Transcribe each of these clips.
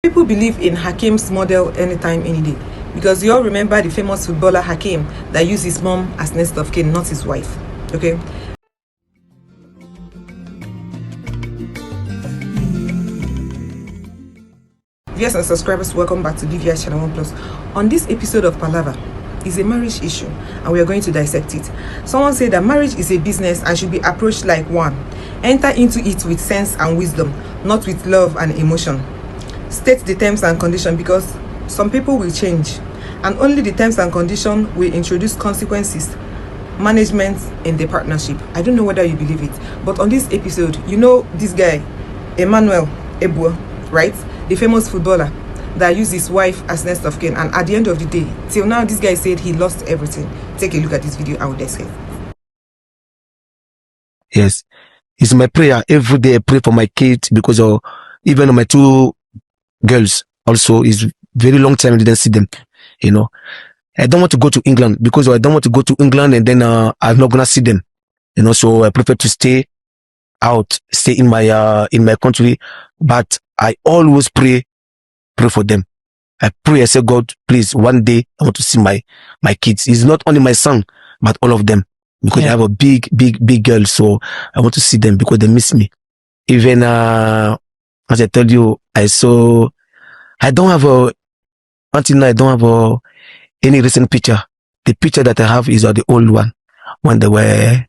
People believe in Hakim's model anytime, any day. Because you all remember the famous footballer Hakim that used his mom as next of kin, not his wife. Okay? Viewers and subscribers, welcome back to BVI Channel 1 Plus. On this episode of Palava is a marriage issue, and we are going to dissect it. Someone said that marriage is a business and should be approached like one. Enter into it with sense and wisdom, not with love and emotion. State the terms and conditions, because some people will change, and only the terms and conditions will introduce consequences, management in the partnership. I don't know whether you believe it, but on this episode, you know this guy, Emmanuel Eboue, right? The famous footballer that used his wife as next of kin, and at the end of the day, till now, this guy said he lost everything. Take a look at this video. I will discuss. Yes, it's my prayer every day. I pray for my kids, because even my two girls also is very long time I didn't see them. You know, I don't want to go to England, because I don't want to go to England and then I'm not gonna see them. You know, so I prefer to stay in my country. But I always pray for them. I pray, I say, God, please, one day I want to see my kids. It's not only my son, but all of them, because I have a big girl. So I want to see them because they miss me. Even as I told you, until now I don't have any recent picture. The picture that I have is the old one, when they were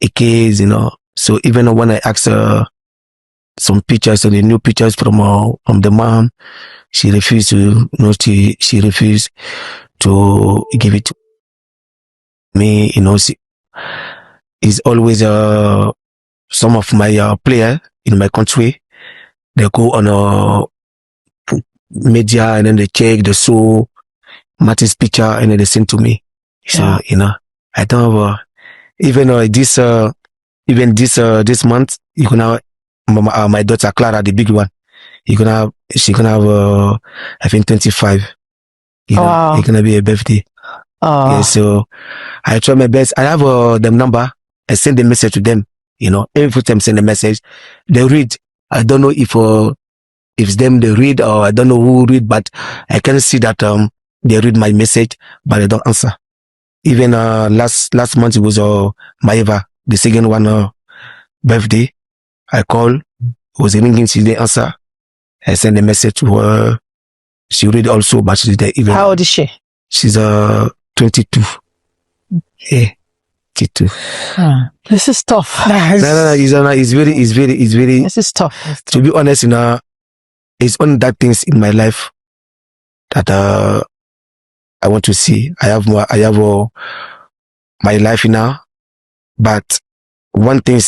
a kids, you know. So even when I asked some pictures, so the new pictures from the mom, she refused to, you know, she refused to give it to me, you know. It's always some of my players in my country, they go on media and then they check, they show Martin's picture and then they send to me. So you know, I don't have even this month you gonna my daughter Clara, the big one, she gonna have I think 25. You know, it's gonna be a birthday. Yeah, so I try my best. I have them number. I send the message to them. You know, every time I send a message, they read. I don't know if it's them they read, or I don't know who read, but I can see that they read my message, but they don't answer. Even last month it was Maeva, the second one birthday. I called, was ringing, she didn't answer. I sent a message to her. She read also, but she didn't even. How old is she? She's 22. Yeah, 22. This is tough. No, it's very. This is tough. To be honest, you know, it's only that things in my life that I want to see. I have my life now, but one thing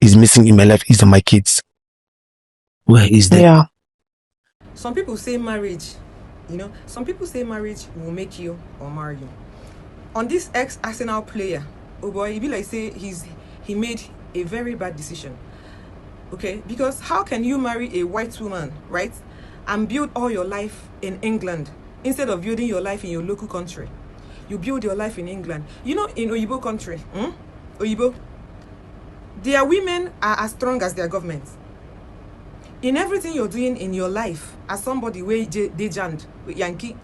is missing in my life is my kids. Where is them? Yeah. Some people say marriage, you know, some people say marriage will make you or marry you. On this ex-Arsenal player, oh boy, it be like say he made a very bad decision. Okay, because how can you marry a white woman, right, and build all your life in England instead of building your life in your local country? You build your life in England. You know, in Oyibo country, Oyibo, their women are as strong as their government. In everything you're doing in your life, as somebody where they jammed with Yankee,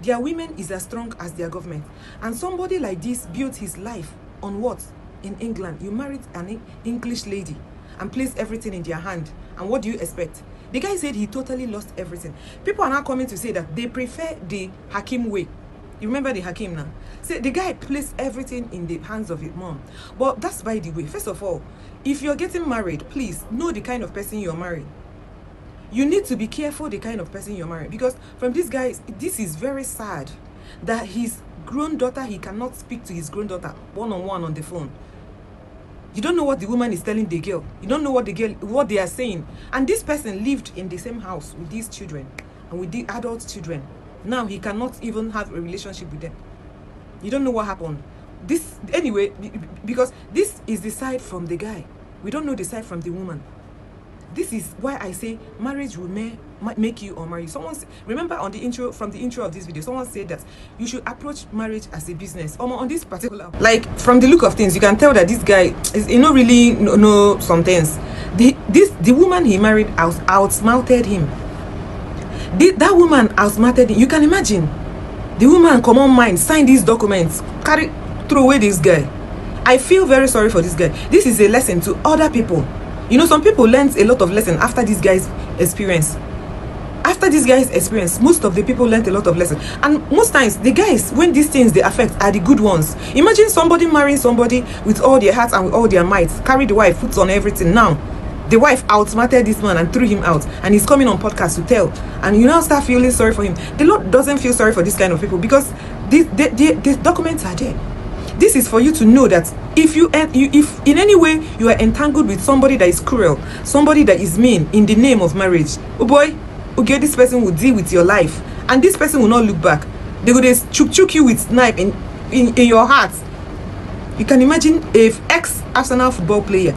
their women is as strong as their government. And somebody like this built his life on what? In England. You married an English lady and placed everything in their hand. And what do you expect? The guy said he totally lost everything. People are now coming to say that they prefer the Hakim way. You remember the Hakim now? Say the guy placed everything in the hands of his mom. But that's by the way. First of all, if you're getting married, please know the kind of person you're marrying. You need to be careful the kind of person you're marrying, because from this guy, this is very sad that his grown daughter, he cannot speak to his grown daughter one-on-one on the phone. You don't know what the woman is telling the girl. You don't know what they are saying. And this person lived in the same house with these children and with the adult children. Now he cannot even have a relationship with them. You don't know what happened. This anyway, because this is the side from the guy. We don't know the side from the woman. This is why I say marriage will make you or marry. Remember on the intro of this video, someone said that you should approach marriage as a business. On this particular, like from the look of things, you can tell that this guy is, you know, really know some things. The woman he married outsmarted him. That woman outsmarted him. You can imagine. The woman come on mind, sign these documents, throw away this guy. I feel very sorry for this guy. This is a lesson to other people. You know, some people learned a lot of lesson after this guy's experience. After this guy's experience, most of the people learned a lot of lessons. And most times, the guys, when these things they affect, are the good ones. Imagine somebody marrying somebody with all their heart and with all their might, carry the wife, puts on everything. Now, the wife outsmarted this man and threw him out, and he's coming on podcast to tell. And you now start feeling sorry for him. The Lord doesn't feel sorry for this kind of people because the documents are there. This is for you to know that if in any way you are entangled with somebody that is cruel, somebody that is mean in the name of marriage, oh boy, okay, this person will deal with your life, and this person will not look back. They will just choke you with knife in your heart. You can imagine if ex-Arsenal football player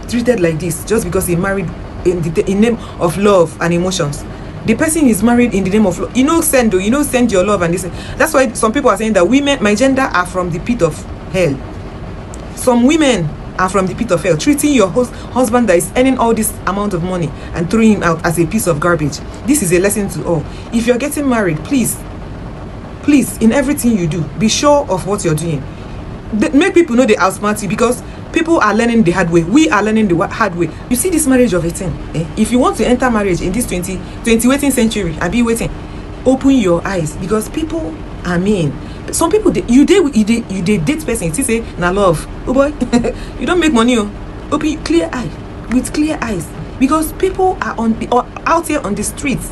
treated like this just because he married in name of love and emotions. The person is married in the name of love. Send your love and this. That's why some people are saying that women, my gender, are from the pit of hell. Some women are from the pit of hell, treating your husband that is earning all this amount of money and throwing him out as a piece of garbage. This is a lesson to all. If you're getting married, please, in everything you do, be sure of what you're doing. Make people know they outsmart you, because people are learning the hard way. We are learning the hard way. You see this marriage of 18. If you want to enter marriage in this 20 waiting century, I be waiting. Open your eyes, because people are mean. Some people, you date person, you say, na love. Oh boy, you don't make money. Open clear eye, with clear eyes, because people are out here on the streets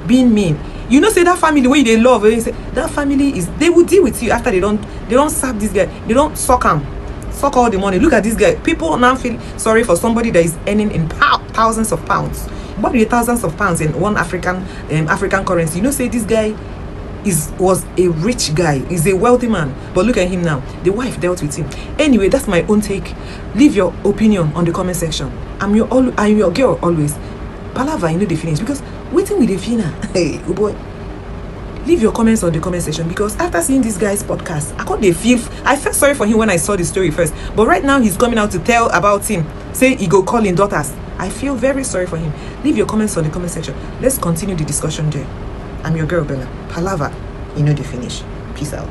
being mean. You know, say that family where they love, say that family they will deal with you after they don't slap this guy, they don't suck all the money. Look at this guy. People now feel sorry for somebody that is earning in thousands of pounds. What are thousands of pounds in one African currency? You know, say this guy was a rich guy, is a wealthy man, but look at him now. The wife dealt with him. Anyway, that's my own take. Leave your opinion on the comment section. I'm your girl always. Palava, you know the finish, because waiting with the fina. Hey, oh boy. Leave your comments on the comment section, because after seeing this guy's podcast, I felt sorry for him when I saw the story first, but right now he's coming out to tell about him, say he go call in daughters. I feel very sorry for him. Leave your comments on the comment section. Let's continue the discussion there. I'm your girl Bella. Palava, you know the finish. Peace out.